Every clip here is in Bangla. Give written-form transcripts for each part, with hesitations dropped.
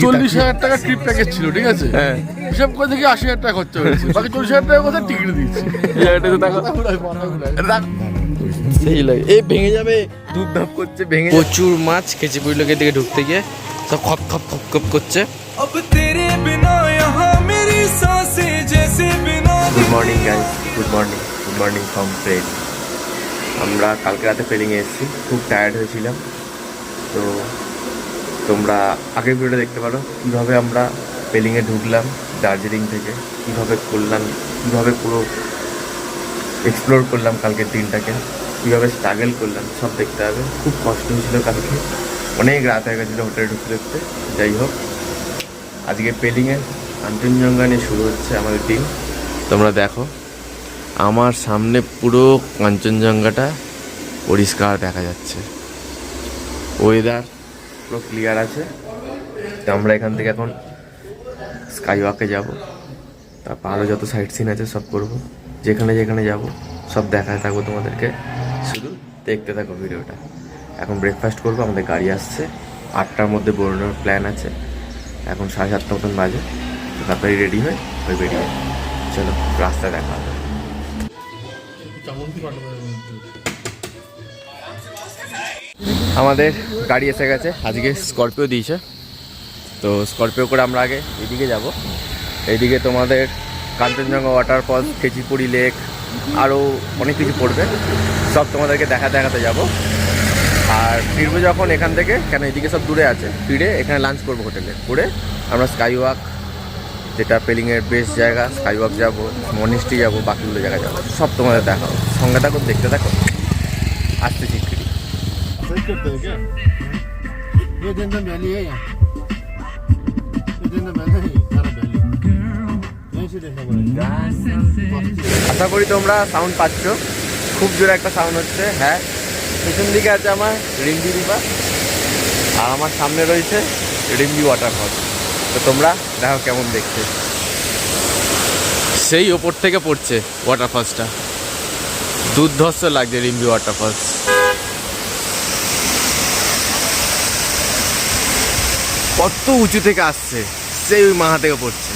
40,000 টাকা ট্রিপ প্যাকেজ ছিল, ঠিক আছে? হ্যাঁ, হিসাব করে দেখি 80,000 টাকা খরচা হয়েছে, বাকি 40,000 টাকা কথা টিকিট দিয়েছি। সেই লাগে এই ভেঙে যাবে, ধূপ ধাপ করছে, ভেঙে প্রচুর মাছ খেচিপুরি লোকের দিকে ঢুকতে গিয়ে সব খপ খপ খপ খপ করছে। Good morning guys, good morning, good morning from plane. আমরা কালকে রাতে পেলিংয়ে এসেছি, খুব টায়ার্ড হয়েছিলাম। তো তোমরা আগের ভিডিওটা দেখতে পারো কীভাবে আমরা পেলিংয়ে ঢুকলাম দার্জিলিং থেকে, কীভাবে করলাম, কীভাবে পুরো এক্সপ্লোর করলাম কালকের দিনটাকে, কীভাবে স্ট্রাগল করলাম, সব দেখতে হবে। খুব কষ্ট হয়েছিল কালকে, অনেক রাত হয়ে গেছিলো হোটেলে ঢুকতে ঢুকতে। যাই হোক, আজকে পেলিংয়ে কাঞ্চনজঙ্ঘা নিয়ে শুরু হচ্ছে আমাদের দিন। তোমরা দেখো আমার সামনে পুরো কাঞ্চনজঙ্ঘাটা পরিষ্কার দেখা যাচ্ছে, ওয়েদার পুরো ক্লিয়ার আছে। তো আমরা এখান থেকে এখন স্কাই ওয়াকে যাবো, তারপর আরও যত সাইট সিন আছে সব করবো, যেখানে যেখানে যাবো সব দেখাতে থাকবো তোমাদেরকে, শুধু দেখতে থাকো ভিডিওটা। এখন ব্রেকফাস্ট করবো, আমাদের গাড়ি আসছে 8টার মধ্যে বেরোনোর প্ল্যান আছে। এখন 7:30 মতন বাজে, তো তাড়াতাড়ি রেডি হয়ে ওই বেরিয়ে চলো রাস্তায় দেখা হবে। আমাদের গাড়ি এসে গেছে, আজকে স্করপিও দিয়েছে। তো স্করপিও করে আমরা আগে এদিকে যাব, এইদিকে তোমাদের কাঞ্চনজঙ্ঘা ওয়াটারফলস, খেচিপুরি লেক, আরও অনেক কিছু পড়বে, সব তোমাদেরকে দেখাতে যাব। আর ফিরবো যখন এখান থেকে, কেন এদিকে সব দূরে আছে, ফিরে এখানে লাঞ্চ করবো হোটেলে, করে আমরা স্কাই ওয়াক, যেটা পেলিংয়ের বেস্ট জায়গা, স্কাই ওয়াক যাবো, মনিস্ট্রি যাবো, বাকিগুলো জায়গায় যাবো, সব তোমাদের দেখাবো। সঙ্গে থাকো, দেখতে থাকো, আসতে শিগগিরি। আশা করি তোমরা সাউন্ড পাচ্ছ, খুব জোরে একটা সাউন্ড হচ্ছে। হ্যাঁ, পেছন দিকে আছে আমার রিম্বি রিভার, আর আমার সামনে রয়েছে রিম্বি ওয়াটারফল। তো তোমরা দেখো কেমন দেখতে, সেই ওপর থেকে পড়ছে ওয়াটারফলসটা, দুর্ধর্ষ লাগছে রিম্বি ওয়াটারফলস। কত উঁচু থেকে আসছে, সেই ওই মাথা থেকে পড়ছে।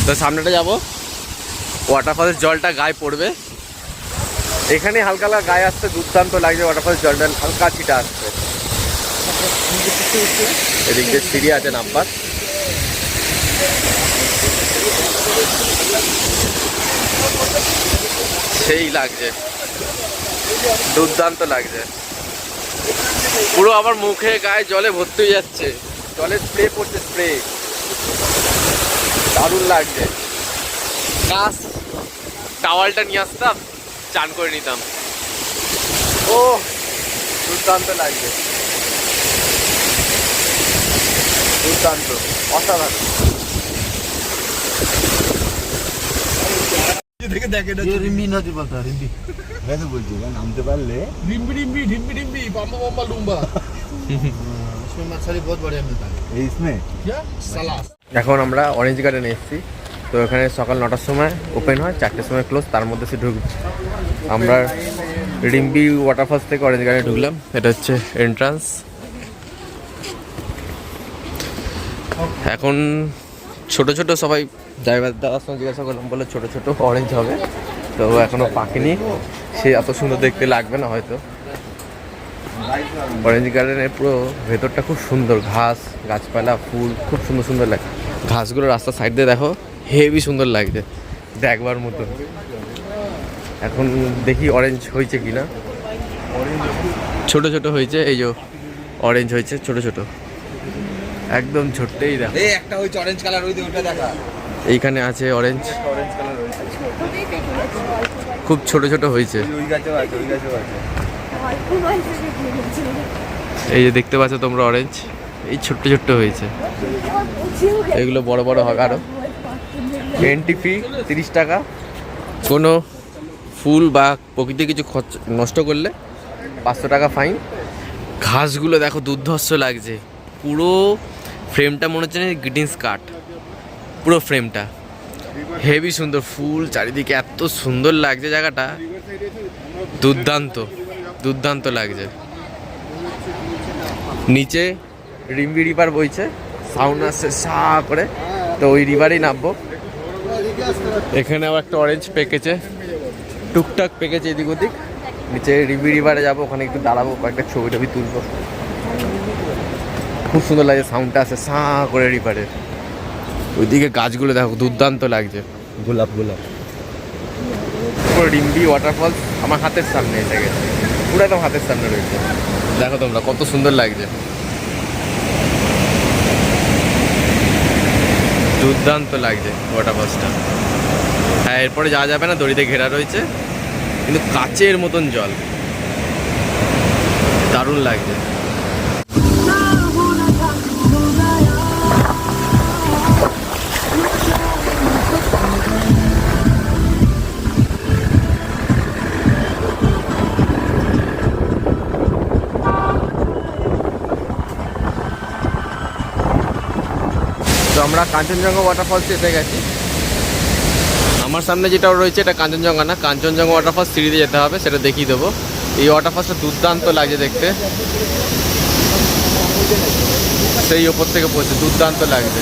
তো সামনেটা যাবো, ওয়াটারফলসের জলটা গায়ে পড়বে, এখানে হালকা হালকা গায়ে আসছে, দুর্দান্ত লাগছে। ওয়াটারফলসের জলটা হালকা ছিটা আসছে। এদিক দিয়ে সিঁড়ি আছে নাম্বার, সেই লাগছে, দুর্দান্ত লাগছে। পুরো আমার মুখে গায়ে জলে ভর্তি হয়ে যাচ্ছে, জলের স্প্রে পড়ছে, স্প্রে, দারুণ লাগছে। কাশ টাওয়ালটা নিয়ে আসতাম, চান করে নিতাম। ও দুর্দান্ত লাগছে, দুর্দান্ত, অসাধারণ। রিম্বি নদী বলতে রিম্বি, वैसे बोलती है नामते पारले रिम्बी रिम्बी ढिम्बी ढिम्बी बम्बा बम्बा लुम्बा। इसमें मछली बहुत बढ़िया मिलता है। ये इसमें क्या सलाद। এখন আমরা অরেঞ্জ গার্ডেনে এসেছি। তো এখানে সকাল 9টার সময় ওপেন হয়, 4টের সময় ক্লোজ, তার মধ্যে সে ঢুকবে। আমরা রিম্বি ওয়াটারফলস থেকে অরেঞ্জ গার্ডেনে ঢুকলাম, এটা হচ্ছে এন্ট্রান্স। এখন ছোট ছোট সবাই ড্রাইভার দাদার সঙ্গে জিজ্ঞাসা করলাম, বলে ছোট ছোট অরেঞ্জ হবে, তো এখনো পাকেনি, সে এত সুন্দর দেখতে লাগবে না হয়তো। অরেঞ্জ গার্ডেনের পুরো ভেতরটা খুব সুন্দর, ঘাস, গাছপালা, ফুল, খুব সুন্দর সুন্দর লাগে। ঘাসগুলো রাস্তার সাইড দিয়ে দেখো, হেভি সুন্দর লাগছে, দেখবার মতো। এখন দেখি অরেঞ্জ হয়েছে কিনা, ছোট ছোট হয়েছে, এই যে অরেঞ্জ হয়েছে ছোট ছোট, একদম ছোট্টই দেখো। এই একটা হইছে অরেঞ্জ কালার, ওই ওটা দেখা, এইখানে আছে অরেঞ্জ, অরেঞ্জ কালার হইছে, খুব ছোট ছোট হয়েছে। ওই গাছেও আছে, ওই গাছেও আছে। এই যে দেখতে পাচ্ছ তোমরা অরেঞ্জ, এই ছোট্ট ছোট্ট হয়েছে, এগুলো বড় বড় হবে আরো। এন্ট্রি ফি 30 টাকা, কোনো ফুল বা প্রকৃতি কিছু নষ্ট করলে 500 টাকা ফাইন। ঘাসগুলো দেখো দুর্ধর্ষ লাগছে, পুরো ফ্রেমটা মনে হচ্ছে না গ্রিটিংস কার্ড, পুরো ফ্রেমটা হেভি সুন্দর, ফুল চারিদিকে, এত সুন্দর লাগছে জায়গাটা, দুর্দান্ত দুর্দান্ত লাগছে। নিচে রিম্বি রিভার বইছে, সাউন্ড আসছে সা করে, তো ওই রিভারেই নামবো। এখানে আবার একটা অরেঞ্জ পেকেছে, টুকটাক পেকেছে এদিক ওদিক। নিচে রিম্বি রিভারে যাবো, ওখানে একটু দাঁড়াবো, কয়েকটা ছবি টবি তুলবো। খুব সুন্দর লাগছে, সাউন্ডটা আসে সা করে রিভারের। ওইদিকে গাছগুলো দেখো দুর্দান্ত লাগছে, গোলাপ গোলাপ। পুরো রিম্বি ওয়াটারফলস আমার হাতের সামনে এসে গেছে, পুরো একদম হাতের সামনে রয়েছে। দেখো তোমরা কত সুন্দর লাগছে, দুর্দান্ত লাগছে ওয়াটারফলসটা। হ্যাঁ, এরপরে যাওয়া যাবে না, দড়িতে ঘেরা রয়েছে, কিন্তু কাচের মতন জল, দারুণ লাগছে। তো আমরা কাঞ্চনজঙ্ঘা ওয়াটারফলসে এসে গেছি। আমার সামনে যেটা রয়েছে এটা কাঞ্চনজঙ্ঘা না, কাঞ্চনজঙ্ঘা ওয়াটারফলস সিঁড়িতে যেতে হবে, সেটা দেখিয়ে দেবো। এই ওয়াটারফলসটা দুর্দান্ত লাগছে দেখতে, সেই ওপর থেকে পড়ছে, দুর্দান্ত লাগছে,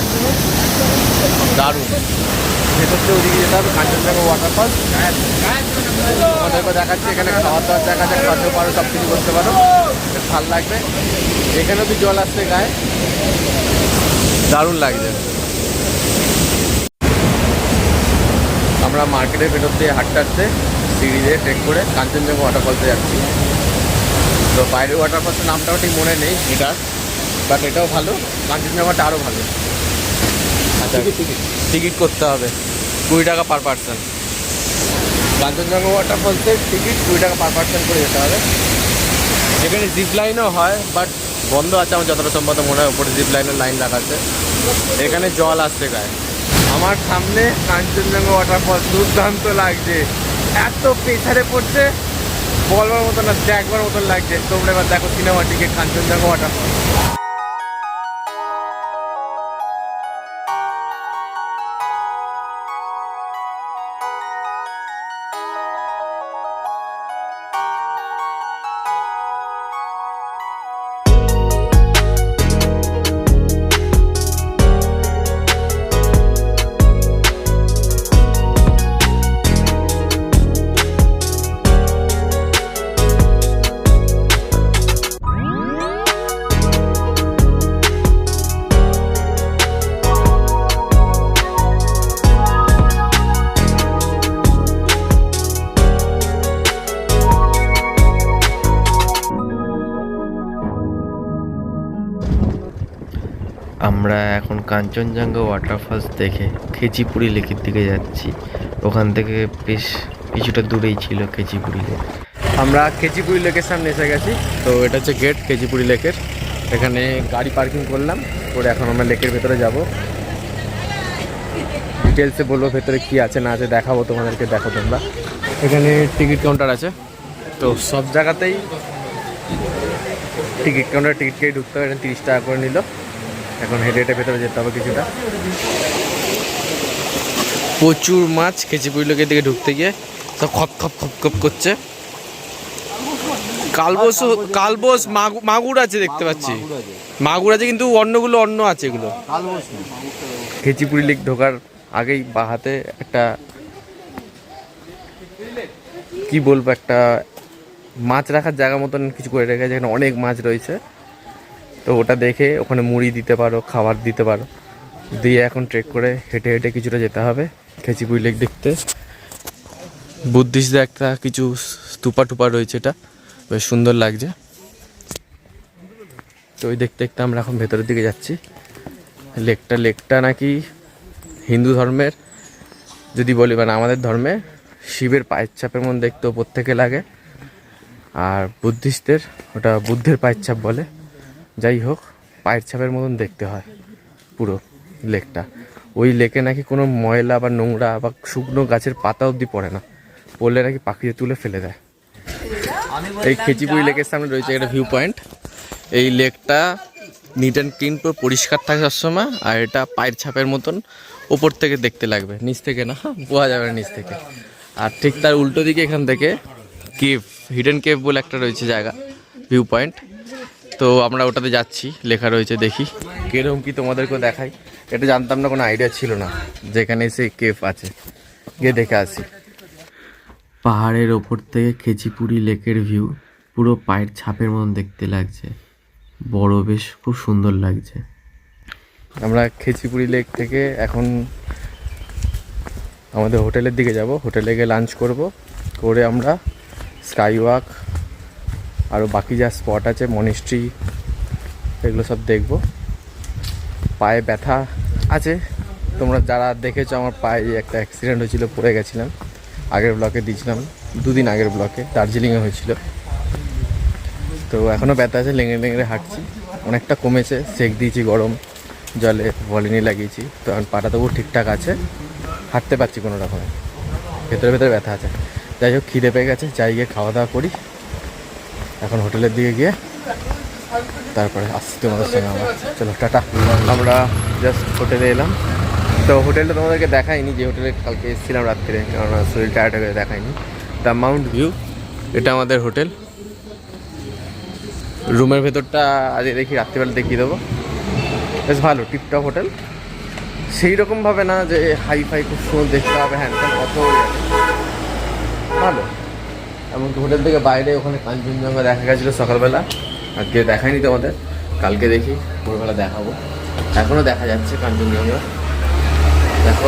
দারুণ। ভেতর থেকে ওদিকে যেতে হবে, কাঞ্চনজঙ্ঘা ওয়াটারফলস। আমাদেরকে দেখাচ্ছে এখানে খাওয়ার দাওয়ার দেখা যায়, খাওয়াতে পারো, সব কিছু করতে পারো, ভালো লাগবে। এখানেও তো জল আসছে গায়ে, দারুণ লাগছে। আমরা মার্কেটের ভেতর দিয়ে হাঁটতে হাঁটতে সিঁড়ি দিয়ে ট্রেক করে কাঞ্চনজঙ্ঘা ওয়াটারফলসে যাচ্ছি। তো বাইরের ওয়াটারফলসের নামটাও ঠিক মনে নেই এটা, বাট এটাও ভালো, কাঞ্চনজঙ্ঘাটা আরও ভালো। আচ্ছা, টিকিট করতে হবে 20 টাকা পার পার্সন। কাঞ্চনজঙ্ঘা ওয়াটারফলসের টিকিট 20 টাকা পার পার্সন করে যেতে হবে। এখানে জিপ লাইনও হয়, বাট বন্ধ আছে আমার যতটা সম্ভবত মনে হয়, উপরে জিপ লাইনের লাইন লাগাচ্ছে। এখানে জল আসছে গায়ে। আমার সামনে কাঞ্চনজঙ্ঘা ওয়াটারফল, দুর্দান্ত লাগছে, এত প্রেসারে পড়ছে বলবার মতো না, দেখবার মতন লাগছে। তোমরা এবার দেখো সিনেমাটিকে কাঞ্চনজঙ্ঘা ওয়াটারফল। আমরা এখন কাঞ্চনজঙ্ঘা ওয়াটারফলস দেখে খেচিপুরি লেকের দিকে যাচ্ছি। ওখান থেকে বেশ কিছুটা দূরেই ছিল খেচিপুরি লেক। আমরা খেচিপুরি লেকের সামনে এসে গেছি। তো এটা হচ্ছে গেট খেচিপুরি লেকের। এখানে গাড়ি পার্কিং করলাম, করে এখন আমরা লেকের ভেতরে যাব। ডিটেলসে বলবো ভেতরে কী আছে না আছে, দেখাবো তোমাদেরকে। দেখো তোমরা, এখানে টিকিট কাউন্টার আছে। তো সব জায়গাতেই টিকিট কাউন্টার, টিকিট কেটে ঢুকতে হবে। এখানে 30 টাকা করে নিল। এখন হেঁটে হেঁটে ভেতরে যেতে হবে কিছুটা। প্রচুর মাছ খেচিপুরি লেকের দিকে ঢুকতে গিয়ে, সব খপ খপ খপ খপ করছে। কালবোস মাগুর আছে দেখতে পাচ্ছি, মাগুর আছে, কিন্তু অন্যগুলো অন্য আছে এগুলো। খেচিপুরি লেক ঢোকার আগেই বা হাতে একটা কি বলবো, একটা মাছ রাখার জায়গা মতন কিছু করে রেখেছে, এখানে অনেক মাছ রয়েছে। তো ওটা দেখে ওখানে মুড়ি দিতে পারো, খাবার দিতে পারো, দিয়ে এখন ট্রেক করে হেঁটে হেঁটে কিছুটা যেতে হবে খেচিপুরি লেক দেখতে। বুদ্ধিস্টদের একটা কিছু স্তূপা টুপা রয়েছে, এটা বেশ সুন্দর লাগছে। তো ওই দেখতে দেখতে আমরা এখন ভেতরের দিকে যাচ্ছি। লেকটা নাকি হিন্দু ধর্মের, যদি বলি মানে আমাদের ধর্মে শিবের পায়ের ছাপের মধ্যে দেখতে ওপর থেকে লাগে, আর বুদ্ধিস্টদের ওটা বুদ্ধের পায়ের ছাপ বলে। যাই হোক, পায়ের ছাপের মতন দেখতে হয় পুরো লেকটা। ওই লেকে নাকি কোনো ময়লা বা নোংরা বা শুকনো গাছের পাতা অবধি পড়ে না, পড়লে নাকি পাখিতে তুলে ফেলে দেয়। এই খেচিপুরি লেকের সামনে রয়েছে একটা ভিউ পয়েন্ট। এই লেকটা নিট অ্যান্ড ক্লিন, পুরো পরিষ্কার থাকে সবসময়। আর এটা পায়ের ছাপের মতন ওপর থেকে দেখতে লাগবে, নিচ থেকে না, বোঝা যাবে না নিচ থেকে। আর ঠিক তার উল্টো দিকে এখান থেকে কেভ, হিডেন কেভ বলে একটা রয়েছে জায়গা, ভিউ পয়েন্ট। তো আমরা ওটাতে যাচ্ছি, লেখা রয়েছে, দেখি কিরকম কি তোমাদেরকেও দেখাই। এটা জানতাম না, কোনো আইডিয়া ছিল না যেখানে সে কেফ আছে, গিয়ে দেখে আসি। পাহাড়ের ওপর থেকে খেচিপুরি লেকের ভিউ পুরো পায়ের ছাপের মতন দেখতে লাগছে, বড়, বেশ খুব সুন্দর লাগছে। আমরা খেচিপুরি লেক থেকে এখন আমাদের হোটেলের দিকে যাব, হোটেলে গিয়ে লাঞ্চ করব, করে আমরা স্কাই ওয়াক আরও বাকি যা স্পট আছে, মনিস্ট্রি, এগুলো সব দেখব। পায়ে ব্যথা আছে, তোমরা যারা দেখেছো আমার পায়ে একটা অ্যাক্সিডেন্ট হয়েছিল, পড়ে গেছিলাম, আগের ব্লকে দিয়েছিলাম, 2 দিন আগের ব্লকে দার্জিলিংয়ে হয়েছিল। তো এখনও ব্যথা আছে, লেঙে লেঙে হাঁটছি, অনেকটা কমেছে, সেক দিয়েছি গরম জলে, ভলিনি লাগিয়েছি, তো এখন পাটা তবু ঠিকঠাক আছে, হাঁটতে পারছি কোনো রকমে, ভেতরে ভেতরে ব্যথা আছে। যাই হোক, খিদে পেয়ে গেছে, যাই গিয়ে খাওয়া দাওয়া করি এখন হোটেলের দিকে গিয়ে, তারপরে আসছি তোমাদের সঙ্গে আমার। চলো টাটা। আমরা জাস্ট হোটেলে এলাম, তো হোটেলটা তোমাদেরকে দেখাইনি, যে হোটেলে কালকে এসেছিলাম রাত্রে, কারণ শরীর টায়ার্ড হয়ে দেখাইনি। দ্য মাউন্ট ভিউ, এটা আমাদের হোটেল। রুমের ভেতরটা আজকে দেখি রাত্রিবেলা দেখিয়ে দেবো, বেশ ভালো, টিপটপ হোটেল, সেই রকমভাবে না যে হাই ফাই খুব সুন্দর দেখতে হবে, হ্যাঁ কত ভালো। এমনকি হোটেল থেকে বাইরে ওখানে কাঞ্চনজঙ্ঘা দেখা গেছিলো সকালবেলা, আজকে দেখাইনি তোমাদের, কালকে দেখি ভোরবেলা দেখাবো। এখনও দেখা যাচ্ছে কাঞ্চনজঙ্ঘা, দেখো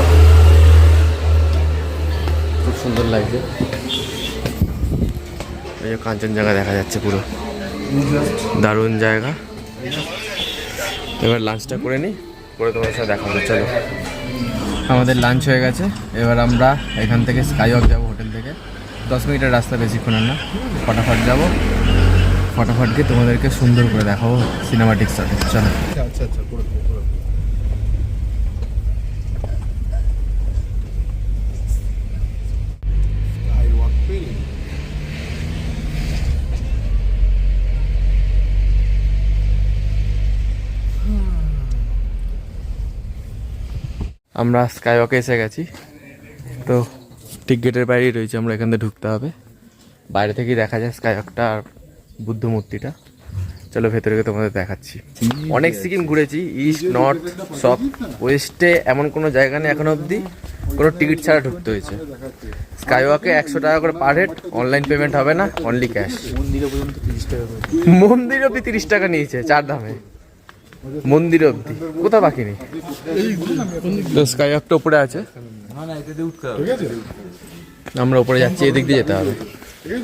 খুব সুন্দর লাগছে, এই কাঞ্চনজঙ্ঘা দেখা যাচ্ছে পুরো, দারুণ জায়গা। এবার লাঞ্চটা করে নিই, করে তোমার সাথে দেখা হবে। চলো, আমাদের লাঞ্চ হয়ে গেছে, এবার আমরা এখান থেকে স্কাই ওয়াক যাবো, হোটেল থেকে 10 মিনিটের রাস্তা, বেশিক্ষণের না, ফটাফট যাবো, ফটাফট গিয়ে তোমাদেরকে সুন্দর করে দেখাবো সিনেমাটিক শটে। চলো। আচ্ছা আচ্ছা, করে দেবো, করে দেবো। Skywalk feeling. আমরা স্কাই ওয়াকে এসে গেছি, তো ঠিক গেটের বাইরেই রয়েছে, আমরা এখান থেকে ঢুকতে হবে, বাইরে থেকেই দেখা যায় স্কাই ওয়াকটা আর বুদ্ধ মূর্তিটা। চলো ভেতরে গিয়ে তোমাদের দেখাচ্ছি। অনেক সিকিম ঘুরেছি, ইস্ট নর্থ সব, ওয়েস্টে এমন কোনো জায়গা নেই এখনো অবধি কোনো টিকিট ছাড়া ঢুকতে হয়েছে। স্কাই ওয়াকে 100 টাকা করে পার হেড, অনলাইন পেমেন্ট হবে না, অনলি ক্যাশ। মন্দির অবধি 30 টাকা নিয়েছে, 4 ধামে মন্দির অবধি, কোথাও বাকি নেই। তো স্কাই ওয়াকটা উপরে আছে, আমরা উপরে যাচ্ছি, এদিক দিয়ে যেতে হবে,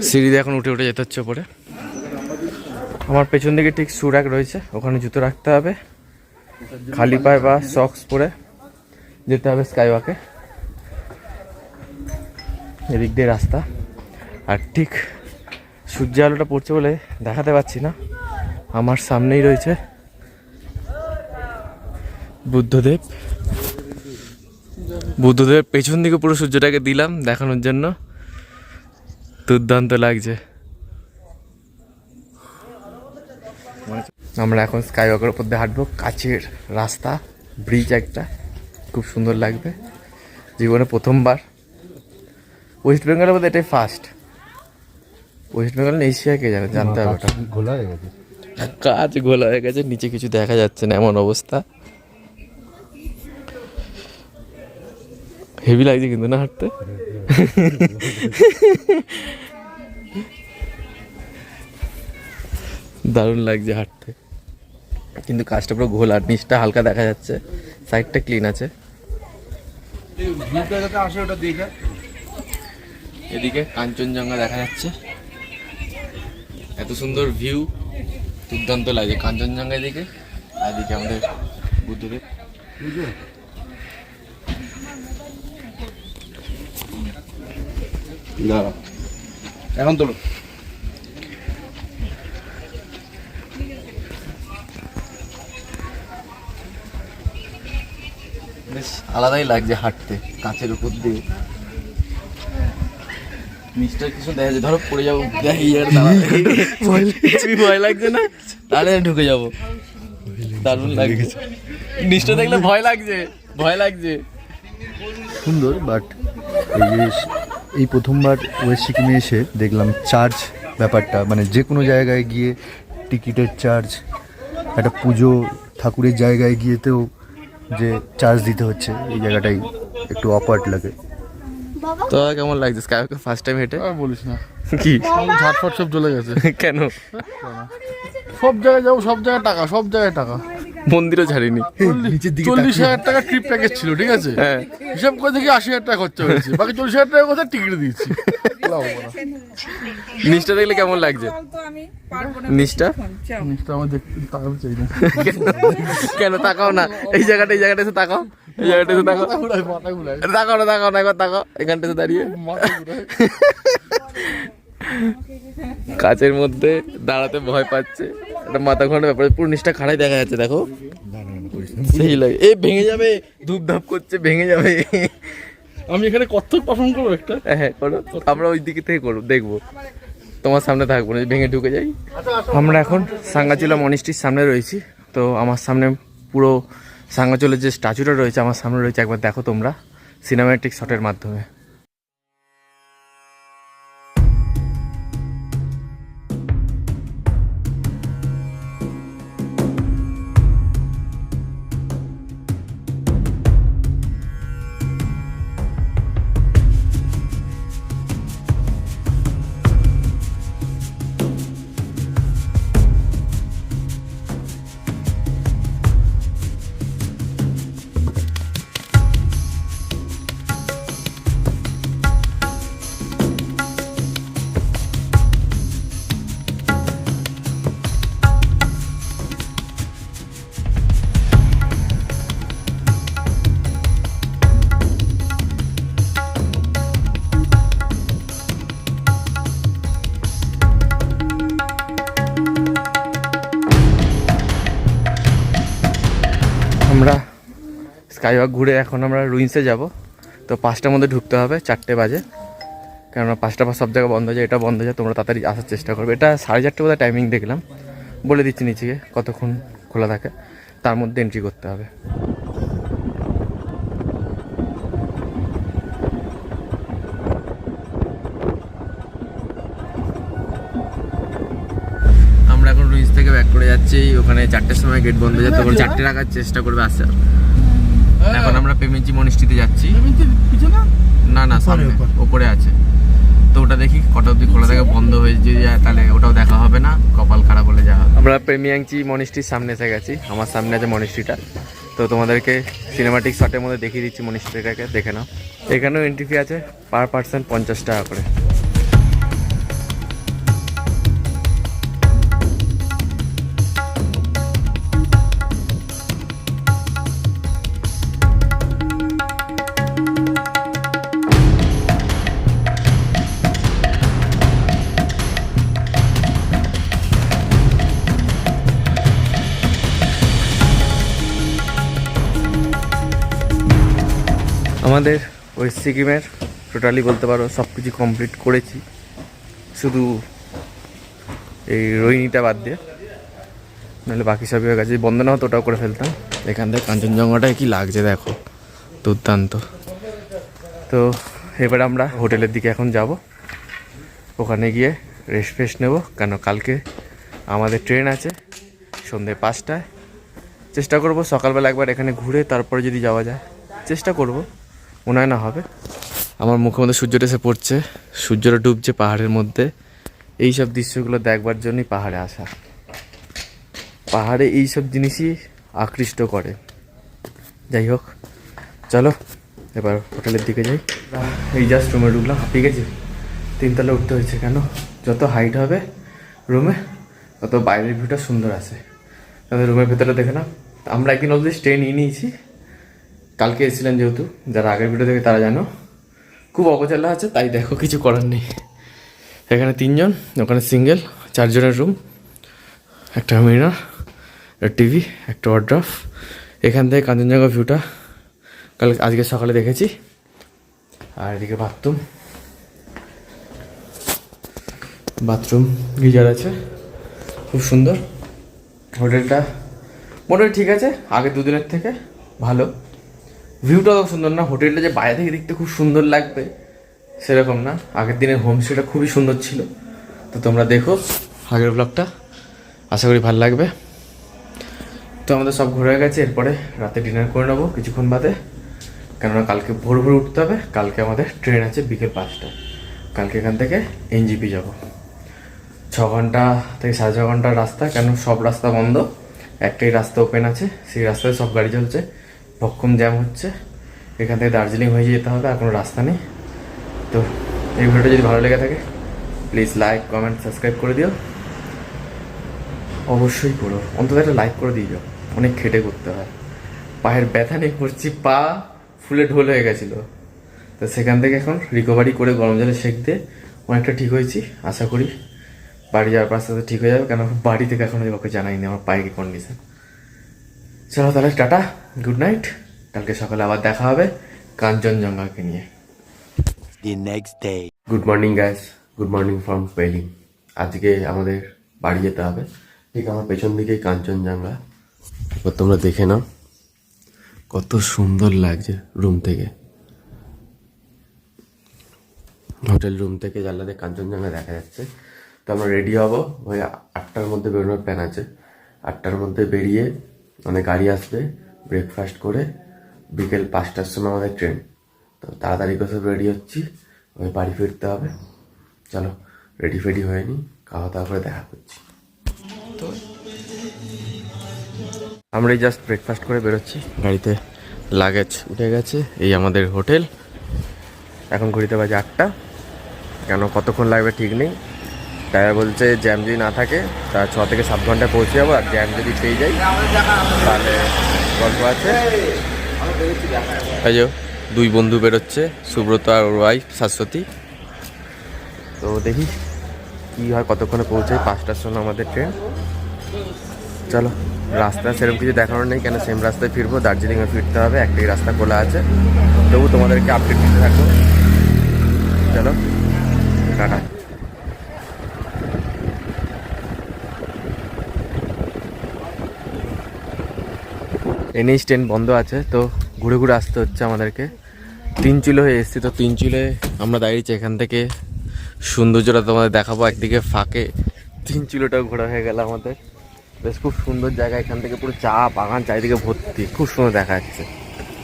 সিঁড়ি দিয়ে এখন উঠে উঠে যেতে হচ্ছে উপরে। আমার পেছন দিকে ঠিক শু র্যাক রয়েছে, ওখানে জুতো রাখতে হবে, খালি পায়ে বা সক্স পরে যেতে হবে স্কাই ওয়াকে। এদিক দিয়ে রাস্তা, আর ঠিক সূর্য আলোটা পড়ছে বলে দেখাতে পাচ্ছি না, আমার সামনেই রয়েছে বুদ্ধদেব। বুদ্ধদেব পেছন দিকে পুরো সূর্যটাকে দিলাম দেখানোর জন্য, দুর্দান্ত লাগছে। আমরা এখন স্কাই ওয়াকের উপর দিয়ে হাঁটবো, কাছের রাস্তা, ব্রিজ একটা, খুব সুন্দর লাগবে, জীবনে প্রথমবার। ওয়েস্ট বেঙ্গলের মধ্যে এটাই ফার্স্ট, ওয়েস্ট বেঙ্গল না এশিয়া কে জানে, জানতে হবে ওটা। ঘোলা হয়ে গেছে, কাজ ঘোলা হয়ে গেছে, নিচে কিছু দেখা যাচ্ছে না, এমন অবস্থা। হেভি লাগছে কিন্তু না হাঁটতে, দারুণ লাগছে হাঁটতে, কিন্তু কাজটা পুরো ঘোল, আর নিচটা হালকা দেখা যাচ্ছে, সাইডটা ক্লিন আছে। এদিকে কাঞ্চনজঙ্ঘা দেখা যাচ্ছে, এত সুন্দর ভিউ, দুর্দান্ত লাগে কাঞ্চনজঙ্ঘা এদিকে, আর এদিকে আমাদের বুদ্ধদেব। এখন তোলো। বেশ আলাদাই লাগছে হাঁটতে, কাঁচের উপর দিয়ে নিচটা কিছু দেখা যায়, ধরো পড়ে যাবো, ভয় লাগছে না, তাহলে ঢুকে যাবো, দারুণ লাগছে, নিচটা দেখলে ভয় লাগছে, ভয় লাগছে। সুন্দর, বাট এই প্রথমবার ওয়েস্ট সিকিমে এসে দেখলাম চার্জ ব্যাপারটা, মানে যে কোনো জায়গায় গিয়ে টিকিটের চার্জ, একটা পুজো ঠাকুরের জায়গায় গিয়েতেও যে চার্জ দিতে হচ্ছে, এই জায়গাটাই একটু অকওয়ার্ড লাগে। তো কেমন লাগছে স্কাইওয়াকে ফার্স্ট টাইম হেঁটে? আর বলিস না, কি ঝাটফাট সব চলে গেছে। কেন? সব জায়গায় যাবো, সব জায়গায় টাকা, সব জায়গায় টাকা। মন্দিরও ছাড়িনি। নিচের দিকে 40,000 টাকা ট্রিপ প্যাকেজ ছিল, ঠিক আছে? হ্যাঁ। হিসাব করে দেখি 80,000 টাকা খরচা হয়েছে, বাকি 40,000 টাকা কোথায় টিকিট দিয়েছি। নিচটা দেখলে কেমন লাগছে? নিচটা জিনিসটা আমার দেখতে তাকাতে চাই না। কেন তাকাও না? এই জায়গাটা এসে তাকাও, এই জায়গাটা এসে তাকাও। মাথা ঘুরায়, তাকাও না একবার তাকাও এখানটাতে দাঁড়িয়ে। মাথা ঘুরায়। কাচের মধ্যে দাঁড়াতে ভয় পাচ্ছে, একটা মাথা ঘোরানোর ব্যাপারে। পুরো নিচটা খাড়াই দেখা যাচ্ছে, দেখো সেই লাগে। এই ভেঙে যাবে, ধূপ ধাপ করছে, ভেঙে যাবে। আমি এখানে কত্থক পারফর্ম করবো একটা। হ্যাঁ করো, আমরা ওই দিকে থেকে করবো, দেখবো। তোমার সামনে থাকবো না, ভেঙে ঢুকে যাই। আমরা এখন সাঙ্গাচুলা মনিস্ট্রির সামনে রয়েছি। তো আমার সামনে পুরো সাঙ্গাচুলার যে স্ট্যাচুটা রয়েছে আমার সামনে রয়েছে, একবার দেখো তোমরা সিনেম্যাটিক শটের মাধ্যমে। আমরা স্কাইওয়াক ঘুরে এখন আমরা রুইন্সে যাব। তো 5টার মধ্যে ঢুকতে হবে, 4টে বাজে, কেননা 5টা পর সব জায়গা বন্ধ হয়ে যায়, এটা বন্ধ হয়ে যায়। তোমরা তাড়াতাড়ি আসার চেষ্টা করবে। এটা 4:30 বোধহয় টাইমিং দেখলাম, বলে দিচ্ছি নিচে কতক্ষণ খোলা থাকে, তার মধ্যে এন্ট্রি করতে হবে। আমরা এখন রুইন্স থেকে ব্যাক করে যাচ্ছি। ওখানে 4টের সময় গেট বন্ধ হয়ে যায়, তখন 4টে রাখার চেষ্টা করবে আসার। এখন আমরা পেমেন্টি মনিস্ট্রিতে যাচ্ছি। না না, সামনে ওপরে আছে। তো ওটা দেখি কটা অবধি খোলা থাকে, বন্ধ হয়ে যদি যায় তাহলে ওটাও দেখা হবে না, কপাল খারাপ হলে যা হবে। আমরা প্রেমিয়াংচি মনিস্ট্রির সামনে এসে গেছি। আমার সামনে আছে মনিস্ট্রিটা। তো তোমাদেরকে সিনেমাটিক শটের মধ্যে দেখিয়ে দিচ্ছি মনিস্ট্রিটাকে, দেখে নাও। এখানেও এন্ট্রি ফি আছে, পার পার্সন 50 টাকা করে। আমাদের ওয়েস্ট সিকিমের টোটালি বলতে পারো সব কিছু কমপ্লিট করেছি, শুধু এই রোহিণীটা বাদ দিয়ে, নাহলে বাকি সবই হয়ে গেছে। বন্ধ না হতো ওটাও করে ফেলতাম। এখান থেকে কাঞ্চনজঙ্ঘাটায় কি লাগছে দেখো, দুর্দান্ত। তো এবার আমরা হোটেলের দিকে এখন যাব, ওখানে গিয়ে রেস্ট ফেস্ট নেবো, কেন কালকে আমাদের ট্রেন আছে সন্ধ্যে 5টায়। চেষ্টা করব সকালবেলা একবার এখানে ঘুরে তারপরে যদি যাওয়া যায়, চেষ্টা করব, মনে হয় না হবে। আমার মুখের মধ্যে সূর্যটা এসে পড়ছে, সূর্যটা ডুবছে পাহাড়ের মধ্যে। এই সব দৃশ্যগুলো দেখবার জন্যই পাহাড়ে আসা। পাহাড়ে এই সব জিনিসই আকৃষ্ট করে। যাই হোক, চলো এবার হোটেলের দিকে যাই। এই জাস্ট রুমে ঢুকলাম, হাঁপিয়ে গেছি। 3 তলা উঠতে হয়েছে, কেন যত হাইট হবে রুমে তত বাইরের ভিউটা সুন্দর আসে। তাদের রুমের ভেতরে দেখে না, আমরা একদিন অলরেডি স্টে নিয়ে নিয়েছি, কালকে এসেছিলেন যেহেতু, যারা আগের ভিডিও দেখে তারা জানো। খুব অগোছালো আছে, তাই দেখো কিছু করার নেই। এখানে 3 জন, ওখানে সিঙ্গেল, 4 জনের রুম, একটা মিরর, একটা টিভি, একটা ওয়ার্ড্রপ। এখান থেকে কাঞ্চনজঙ্ঘা ভিউটা আজকে সকালে দেখেছি। আর এদিকে বাথরুম গিজার আছে, খুব সুন্দর। হোটেলটা মোটামুটি ঠিক আছে, আগে 2 দিনের থেকে ভালো। ভিউটাও সুন্দর না, হোটেলটা যে বাইরে থেকে দেখতে খুব সুন্দর লাগবে সেরকম না। আগের দিনের হোমস্টেটা খুবই সুন্দর ছিল। তো তোমরা দেখো আগের ব্লগটা। আশা করি ভালো লাগবে। তো আমাদের সব ঘুরে গেছে, এরপরে রাতে ডিনার করে নেবো কিছুক্ষণ বাদে, কেননা কালকে ভোর ভোর উঠতে হবে। কালকে আমাদের ট্রেন আছে বিকেল 5টায়। কালকে এখান থেকে এনজিপি যাব। 6 ঘন্টা থেকে 6.5 ঘন্টার রাস্তা, কেন সব রাস্তা বন্ধ, একটাই রাস্তা ওপেন আছে, সেই রাস্তায় সব গাড়ি চলছে, ভক্কম জ্যাম হচ্ছে। এখান থেকে দার্জিলিং হয়ে যেতে হবে, আর কোনো রাস্তা নেই। তো এই ভিডিওটা যদি ভালো লেগে থাকে প্লিজ লাইক কমেন্ট সাবস্ক্রাইব করে দিও, অবশ্যই করো, অন্তত একটা লাইক করে দিয়ে যাও। অনেক খেটে করতে হয়, পায়ের ব্যথা নিয়ে করছি, পা ফুলে ঢোল হয়ে গেছিলো। তো সেখান থেকে এখন রিকভারি করে গরম জলে সেঁক দিয়ে অনেকটা ঠিক হয়েছি। আশা করি বাড়ি যাওয়ার পাশে ঠিক হয়ে যাবে, কেন বাড়ি থেকে এখনো ওকে জানাইনি আমার পায়ের কি কন্ডিশন। চলো তাহলে টাটা, গুড নাইট। কালকে সকালে আবার দেখা হবে কাঞ্চনজঙ্ঘাকে নিয়ে। Good morning guys, good morning from Pelling. আজকে আমাদের বাড়ি যেতে হবে, ঠিক আমার পেছন দিকেই কাঞ্চনজঙ্ঘা। এবার তোমরা দেখে নাও কত সুন্দর লাগছে রুম থেকে, হোটেল রুম থেকে জানলা দিয়ে কাঞ্চনজঙ্ঘা দেখা যাচ্ছে। তো আমরা রেডি হবো, ওই 8টার মধ্যে বেরোনোর প্ল্যান আছে। 8টার মধ্যে বেরিয়ে মানে গাড়ি আসবে, ব্রেকফাস্ট করে বিকেল 5টার সময় আমাদের ট্রেন। তো তাড়াতাড়ি করে সব রেডি হচ্ছি, ওই বাড়ি ফিরতে হবে। চলো রেডি ফেডি হয়ে নি, খাওয়া দাওয়া করে দেখা করছি। তো আমরা এই জাস্ট ব্রেকফাস্ট করে বেরোচ্ছি, গাড়িতে লাগেজ উঠে গেছে। এই আমাদের হোটেল। এখন ঘড়িতে বাজে 8টা, কেন কতক্ষণ লাগবে ঠিক নেই। ড্রাইভার বলছে জ্যাম যদি না থাকে তা 6 থেকে 7 ঘন্টায় পৌঁছে যাবো, আর জ্যাম যদি পেয়ে যাই তাহলে গল্প আছে। এই যে 2 বন্ধু বেরোচ্ছে, সুব্রত আর ওর ওয়াইফ শাশ্বতী। তো দেখি কী হয়, কতক্ষণে পৌঁছাই। 5টার সময় আমাদের ট্রেন। চলো, রাস্তা সেরকম কিছু দেখানোর নেই, কেন সেম রাস্তায় ফিরবো, দার্জিলিংয়ে ফিরতে হবে, একটাই রাস্তা খোলা আছে। তবু তোমাদেরকে আপডেট দিতে থাকবো। চলো টাটা। এনএইচ 10 বন্ধ আছে, তো ঘুরে ঘুরে আসতে হচ্ছে আমাদেরকে। 3 চিলো হয়ে এসেছি, তো 3 চিলে আমরা দাঁড়িয়েছি। এখান থেকে সৌন্দর্যটা তোমাদের দেখাবো। একদিকে ফাঁকে 3 চিলোটাও ঘোরা হয়ে গেল আমাদের। বেশ খুব সুন্দর জায়গা, এখান থেকে পুরো চা বাগান চারিদিকে ভর্তি, খুব সুন্দর দেখা যাচ্ছে।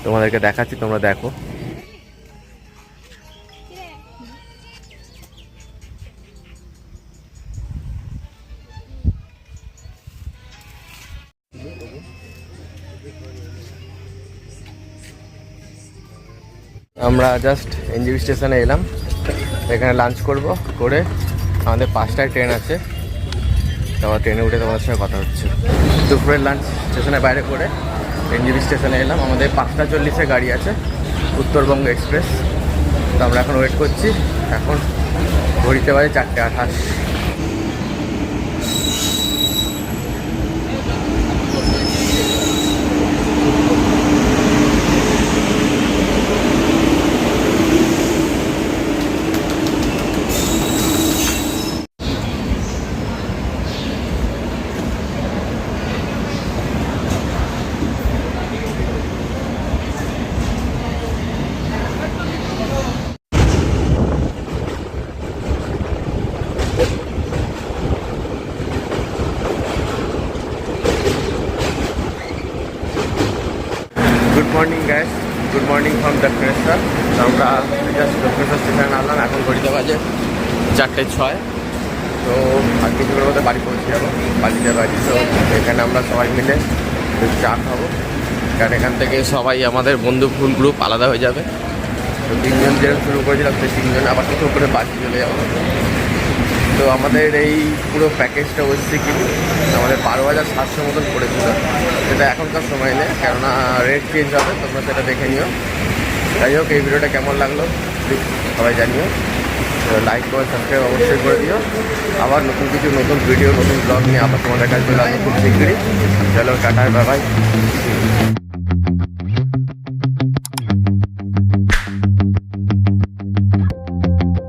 তোমাদেরকে দেখাচ্ছি, তোমরা দেখো। আমরা জাস্ট এনজিপি স্টেশনে এলাম, এখানে লাঞ্চ করব, করে আমাদের 5টায় ট্রেন আছে। তো আমার ট্রেনে উঠে তোমাদের সঙ্গে কথা হচ্ছে। দুপুরের লাঞ্চ স্টেশনের বাইরে করে এনজিপি স্টেশনে এলাম। আমাদের 5টা 40-এ গাড়ি আছে, উত্তরবঙ্গ এক্সপ্রেস। তো আমরা এখন ওয়েট করছি। এখন ঘড়িতে বাজে 4:28। Good morning guys, good morning from Dakshineswar. তো আমরা জাস্ট দক্ষিণেশ্বর স্টেশনে নামলাম, এখন ঘড়িতে বাজে 4:06। তো আর কিছুক্ষণের মধ্যে বাড়ি পৌঁছে যাবো, বাড়িতে বাড়ি। তো এখানে আমরা সবাই মিলে চা খাবো, কারণ এখান থেকে সবাই আমাদের বন্ধু ফুল গ্রুপ আলাদা হয়ে যাবে। তো 3 জন যেরকম শুরু করেছিলাম, সেই 3 জন আবার কিছু করে বাড়ি চলে যাবো। তো আমাদের এই পুরো প্যাকেজটা হচ্ছে কি আমাদের 12,700 মতন পড়েছিল। সেটা এখনকার সময় নেই, কেননা রেট চেঞ্জ হবে, তোমরা সেটা দেখে নিও। যাই হোক, এই ভিডিওটা কেমন লাগলো প্লিজ সবাই জানিও। লাইক করে সাবস্ক্রাইব অবশ্যই করে দিও। আবার নতুন কিছু নতুন ভিডিও নতুন ব্লগ নিয়ে আবার তোমাদের কাছে চলে আসবো খুব শীঘ্রই। চলো টাটা, বাই বাই।